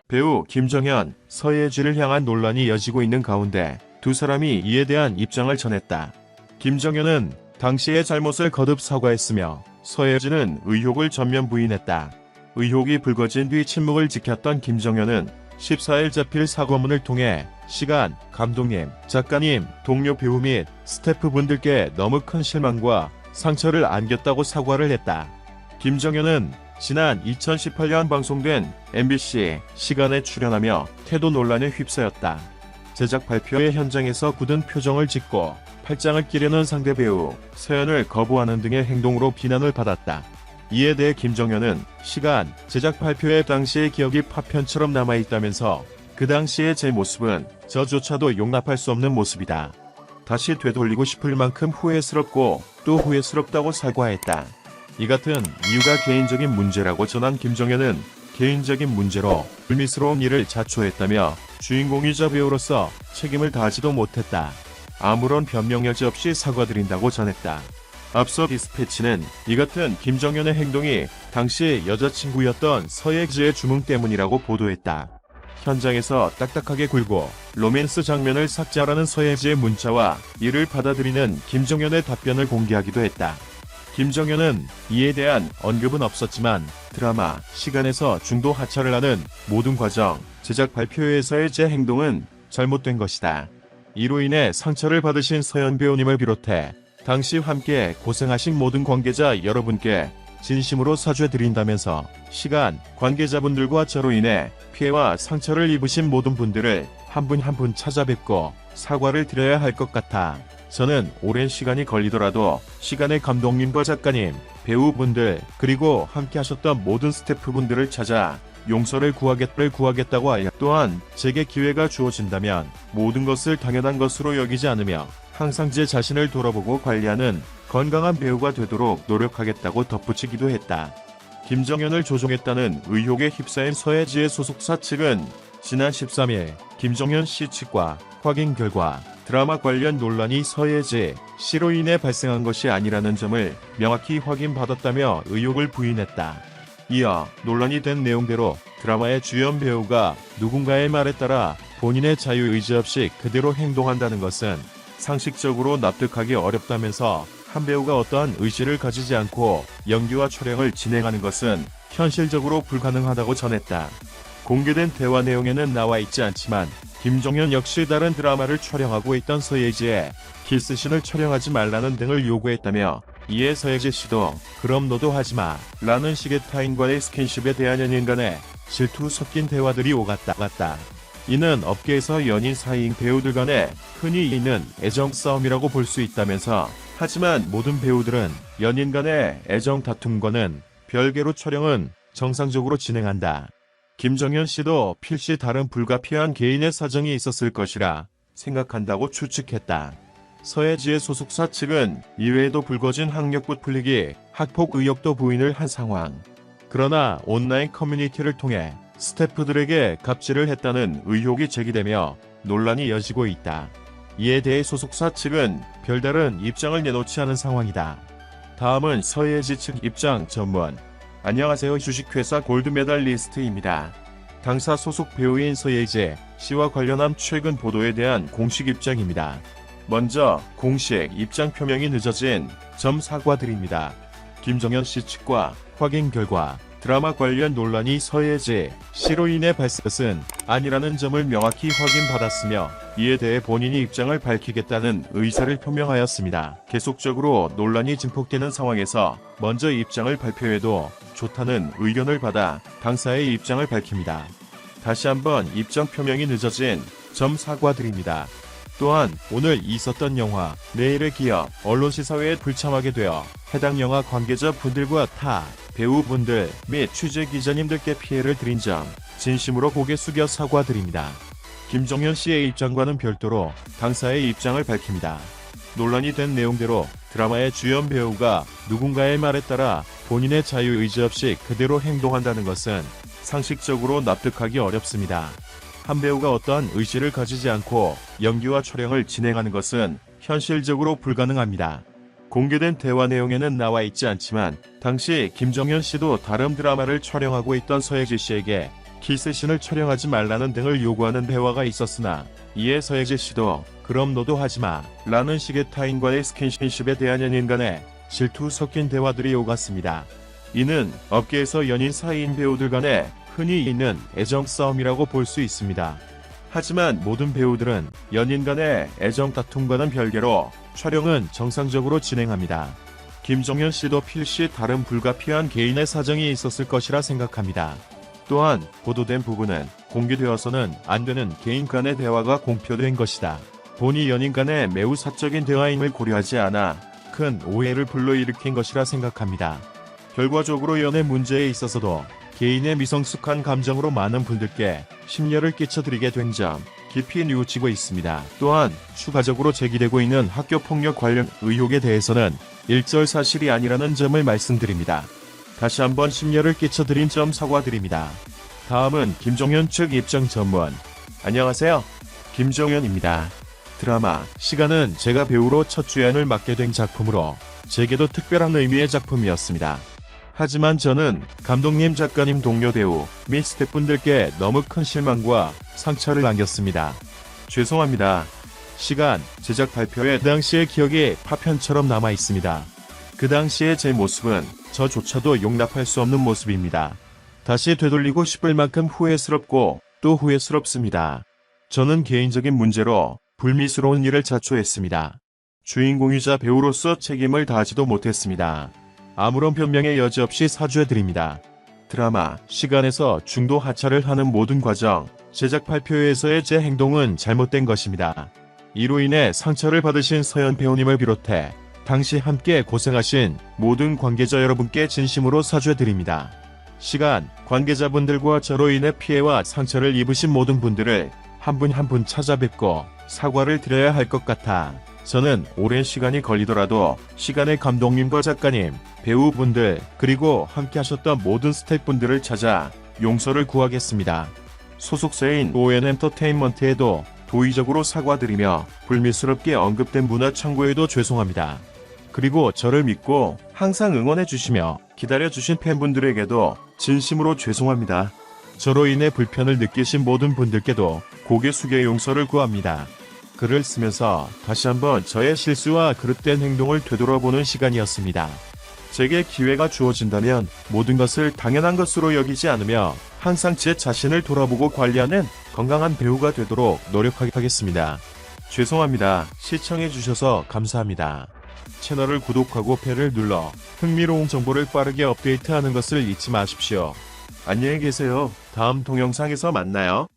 배우 김정현, 서예지를 향한 논란이 이어지고 있는 가운데 두 사람이 이에 대한 입장을 전했다. 김정현은 당시의 잘못을 거듭 사과했으며 서예지는 의혹을 전면 부인했다. 의혹이 불거진 뒤 침묵을 지켰던 김정현은 14일 자필 사과문을 통해 시간, 감독님, 작가님, 동료 배우 및 스태프분들께 너무 큰 실망과 상처를 안겼다고 사과를 했다. 김정현은 지난 2018년 방송된 MBC 시간에 출연하며 태도 논란에 휩싸였다. 제작 발표회 현장에서 굳은 표정을 짓고 팔짱을 끼려는 상대 배우 서연을 거부하는 등의 행동으로 비난을 받았다. 이에 대해 김정현은 시간, 제작 발표회 당시의 기억이 파편처럼 남아있다면서 그 당시의 제 모습은 저조차도 용납할 수 없는 모습이다. 다시 되돌리고 싶을 만큼 후회스럽고 또 후회스럽다고 사과했다. 이 같은 이유가 개인적인 문제라고 전한 김정현은 개인적인 문제로 불미스러운 일을 자초했다며 주인공이자 배우로서 책임을 다하지도 못했다. 아무런 변명 여지 없이 사과드린다고 전했다. 앞서 디스패치는 이 같은 김정현의 행동이 당시 여자친구였던 서예지의 주문 때문이라고 보도했다. 현장에서 딱딱하게 굴고 로맨스 장면을 삭제하라는 서예지의 문자와 이를 받아들이는 김정현의 답변을 공개하기도 했다. 김정현은 이에 대한 언급은 없었지만 드라마 시간에서 중도 하차를 하는 모든 과정, 제작 발표회에서의 제 행동은 잘못된 것이다. 이로 인해 상처를 받으신 서연 배우님을 비롯해 당시 함께 고생하신 모든 관계자 여러분께 진심으로 사죄드린다면서 시간, 관계자분들과 저로 인해 피해와 상처를 입으신 모든 분들을 한 분 한 분 찾아뵙고 사과를 드려야 할 것 같아. 저는 오랜 시간이 걸리더라도 시간의 감독님과 작가님, 배우분들 그리고 함께 하셨던 모든 스태프분들을 찾아 용서를 구하겠다고 하여 또한 제게 기회가 주어진다면 모든 것을 당연한 것으로 여기지 않으며 항상 제 자신을 돌아보고 관리하는 건강한 배우가 되도록 노력하겠다고 덧붙이기도 했다. 김정현을 조종했다는 의혹에 휩싸인 서예지의 소속사 측은 지난 13일 김정현 씨 측과 확인 결과 드라마 관련 논란이 서예지 씨로 인해 발생한 것이 아니라는 점을 명확히 확인받았다며 의혹을 부인했다. 이어 논란이 된 내용대로 드라마의 주연 배우가 누군가의 말에 따라 본인의 자유의지 없이 그대로 행동한다는 것은 상식적으로 납득하기 어렵다면서 한 배우가 어떠한 의지를 가지지 않고 연기와 촬영을 진행하는 것은 현실적으로 불가능하다고 전했다. 공개된 대화 내용에는 나와 있지 않지만 김정현 역시 다른 드라마를 촬영하고 있던 서예지에 키스신을 촬영하지 말라는 등을 요구했다며 이에 서예지 씨도 그럼 너도 하지마 라는 식의 타인과의 스킨십에 대한 연인 간의 질투 섞인 대화들이 오갔다. 이는 업계에서 연인 사이인 배우들 간에 흔히 있는 애정 싸움이라고 볼 수 있다면서 하지만 모든 배우들은 연인 간의 애정 다툼과는 별개로 촬영은 정상적으로 진행한다. 김정현 씨도 필시 다른 불가피한 개인의 사정이 있었을 것이라 생각한다고 추측했다. 서예지의 소속사 측은 이외에도 불거진 학력부 풀리기, 학폭 의혹도 부인을 한 상황. 그러나 온라인 커뮤니티를 통해 스태프들에게 갑질을 했다는 의혹이 제기되며 논란이 이어지고 있다. 이에 대해 소속사 측은 별다른 입장을 내놓지 않은 상황이다. 다음은 서예지 측 입장 전문. 안녕하세요. 주식회사 골드메달리스트입니다. 당사 소속 배우인 서예지 씨와 관련한 최근 보도에 대한 공식 입장입니다. 먼저 공식 입장 표명이 늦어진 점 사과드립니다. 김정현 씨 측과 확인 결과 드라마 관련 논란이 서예지 씨로 인해 발생한 것은 아니라는 점을 명확히 확인받았으며 이에 대해 본인이 입장을 밝히겠다는 의사를 표명하였습니다. 계속적으로 논란이 증폭되는 상황에서 먼저 입장을 발표해도 좋다는 의견을 받아 당사의 입장을 밝힙니다. 다시 한번 입장 표명이 늦어진 점 사과드립니다. 또한 오늘 있었던 영화 내일의 기억 언론 시사회에 불참하게 되어 해당 영화 관계자 분들과 타 배우분들 및 취재 기자님들께 피해를 드린 점 진심으로 고개 숙여 사과드립니다. 김정현 씨의 입장과는 별도로 당사의 입장을 밝힙니다. 논란이 된 내용대로 드라마의 주연 배우가 누군가의 말에 따라 본인의 자유의지 없이 그대로 행동한다는 것은 상식적으로 납득하기 어렵습니다. 한 배우가 어떠한 의지를 가지지 않고 연기와 촬영을 진행하는 것은 현실적으로 불가능합니다. 공개된 대화 내용에는 나와 있지 않지만 당시 김정현 씨도 다른 드라마를 촬영하고 있던 서예지 씨에게 키스신을 촬영하지 말라는 등을 요구하는 대화가 있었으나 이에 서예지 씨도 그럼 너도 하지마 라는 식의 타인과의 스킨십에 대한 연인 간의 질투 섞인 대화들이 오갔습니다. 이는 업계에서 연인 사이인 배우들 간에 흔히 있는 애정 싸움이라고 볼 수 있습니다. 하지만 모든 배우들은 연인 간의 애정 다툼과는 별개로 촬영은 정상적으로 진행합니다. 김정현 씨도 필시 다른 불가피한 개인의 사정이 있었을 것이라 생각합니다. 또한 보도된 부분은 공개되어서는 안 되는 개인 간의 대화가 공표된 것이다. 본이 연인 간의 매우 사적인 대화임을 고려하지 않아 큰 오해를 불러일으킨 것이라 생각합니다. 결과적으로 연애 문제에 있어서도 개인의 미성숙한 감정으로 많은 분들께 심려를 끼쳐드리게 된 점 깊이 뉘우치고 있습니다. 또한 추가적으로 제기되고 있는 학교폭력 관련 의혹에 대해서는 일절 사실이 아니라는 점을 말씀드립니다. 다시 한번 심려를 끼쳐드린 점 사과드립니다. 다음은 김정현 측 입장 전문. 안녕하세요. 김정현입니다. 드라마 시간은 제가 배우로 첫 주연을 맡게 된 작품으로 제게도 특별한 의미의 작품이었습니다. 하지만 저는 감독님, 작가님, 동료 배우 및 스태프분들께 너무 큰 실망과 상처를 안겼습니다. 죄송합니다. 시간 제작 발표회 당시의 기억이 파편처럼 남아 있습니다. 그 당시의 제 모습은 저조차도 용납할 수 없는 모습입니다. 다시 되돌리고 싶을 만큼 후회스럽고 또 후회스럽습니다. 저는 개인적인 문제로 불미스러운 일을 자초했습니다. 주인공이자 배우로서 책임을 다하지도 못했습니다. 아무런 변명의 여지 없이 사죄드립니다. 드라마 시간에서 중도 하차를 하는 모든 과정, 제작 발표회에서의 제 행동은 잘못된 것입니다. 이로 인해 상처를 받으신 서연 배우님을 비롯해 당시 함께 고생하신 모든 관계자 여러분께 진심으로 사죄드립니다. 시간, 관계자분들과 저로 인해 피해와 상처를 입으신 모든 분들을 한 분 한 분 찾아뵙고 사과를 드려야 할 것 같아 저는 오랜 시간이 걸리더라도 시간의 감독님과 작가님, 배우분들 그리고 함께 하셨던 모든 스태프분들을 찾아 용서를 구하겠습니다. 소속사인 ON엔터테인먼트에도 도의적으로 사과드리며 불미스럽게 언급된 문화창고에도 죄송합니다. 그리고 저를 믿고 항상 응원해주시며 기다려주신 팬분들에게도 진심으로 죄송합니다. 저로 인해 불편을 느끼신 모든 분들께도 고개 숙여 용서를 구합니다. 글을 쓰면서 다시 한번 저의 실수와 그릇된 행동을 되돌아보는 시간이었습니다. 제게 기회가 주어진다면 모든 것을 당연한 것으로 여기지 않으며 항상 제 자신을 돌아보고 관리하는 건강한 배우가 되도록 노력하겠습니다. 죄송합니다. 시청해주셔서 감사합니다. 채널을 구독하고 벨을 눌러 흥미로운 정보를 빠르게 업데이트하는 것을 잊지 마십시오. 안녕히 계세요. 다음 동영상에서 만나요.